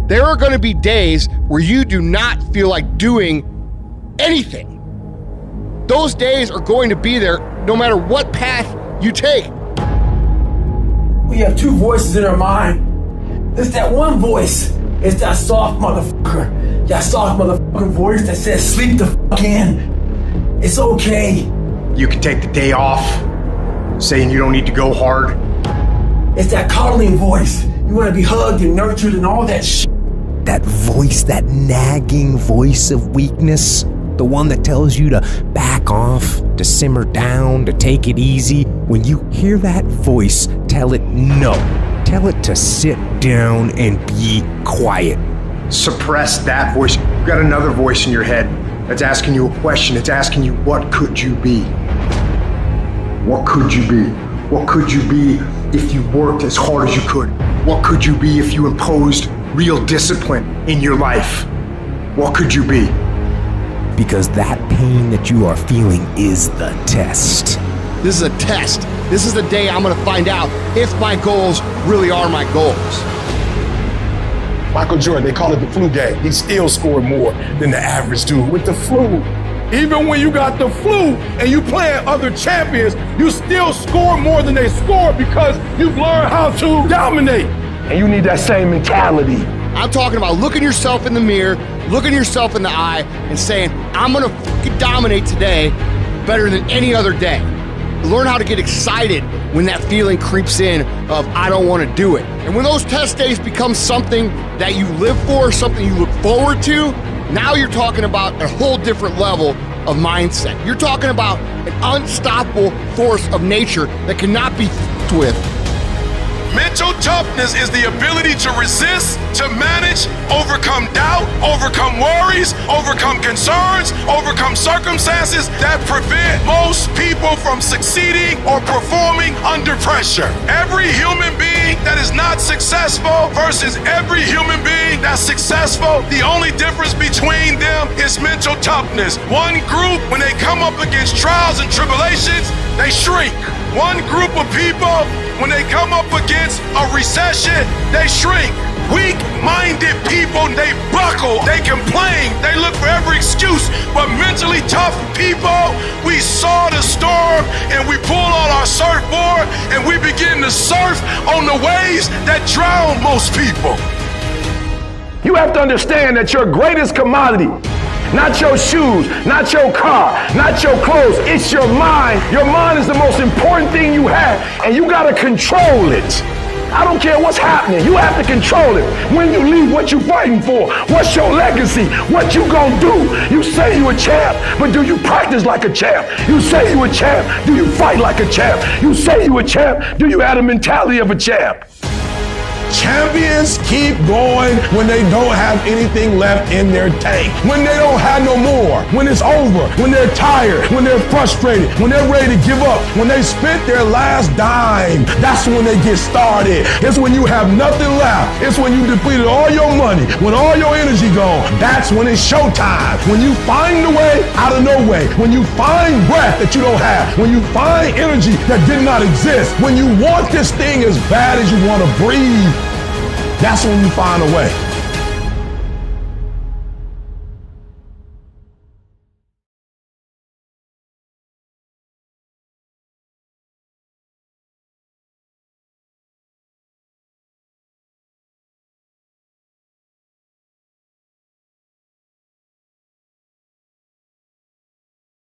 There are going to be days where you do not feel like doing anything. Those days are going to be there no matter what path you take. We have two voices in our mind. There's that one voice. It's that soft motherfucker. That soft motherfucking voice that says, sleep the fuck in. It's okay. You can take the day off, saying you don't need to go hard. It's that coddling voice. You want to be hugged and nurtured and all that shit. That voice, that nagging voice of weakness, the one that tells you to back off, to simmer down, to take it easy. When you hear that voice, tell it no. Tell it to sit down and be quiet. Suppress that voice. You've got another voice in your head that's asking you a question. It's asking you, what could you be? What could you be? What could you be if you worked as hard as you could? What could you be if you imposed real discipline in your life? What could you be? Because that pain that you are feeling is the test. This is a test. This is the day I'm going to find out if my goals really are my goals. Michael Jordan, they call it the flu game. He still scored more than the average dude with the flu. Even when you got the flu and you playing other champions, you still score more than they score because you've learned how to dominate. And you need that same mentality. I'm talking about looking yourself in the mirror, looking yourself in the eye, and saying, I'm gonna fucking dominate today better than any other day. Learn how to get excited when that feeling creeps in of, I don't wanna do it. And when those test days become something that you live for, something you look forward to, now you're talking about a whole different level of mindset. You're talking about an unstoppable force of nature that cannot be f***ed with. Mental toughness is the ability to resist, to manage, overcome doubt, overcome worries, overcome concerns, overcome circumstances that prevent most people from succeeding or performing under pressure. Every human being that is not successful versus every human being that's successful, the only difference between them is mental toughness. One group, when they come up against trials and tribulations, they shrink. One group of people, when they come up against a recession, they shrink. Weak-minded people, they buckle, they complain, they look for every excuse. But mentally tough people, we saw the storm and we pull on our surfboard and we begin to surf on the waves that drown most people. You have to understand that your greatest commodity, not your shoes, not your car, not your clothes, it's your mind. Your mind is the most important thing you have, and you gotta control it. I don't care what's happening, you have to control it. When you leave, what you fighting for? What's your legacy? What you gonna do? You say you a champ, but do you practice like a champ? You say you a champ, do you fight like a champ? You say you a champ, do you have the mentality of a champ? Champions keep going when they don't have anything left in their tank. When they don't have no more. When it's over. When they're tired. When they're frustrated. When they're ready to give up. When they spent their last dime. That's when they get started. It's when you have nothing left. It's when you depleted all your money. When all your energy gone. That's when it's showtime. When you find the way out of no way. When you find breath that you don't have. When you find energy that did not exist. When you want this thing as bad as you want to breathe. That's when you find a way.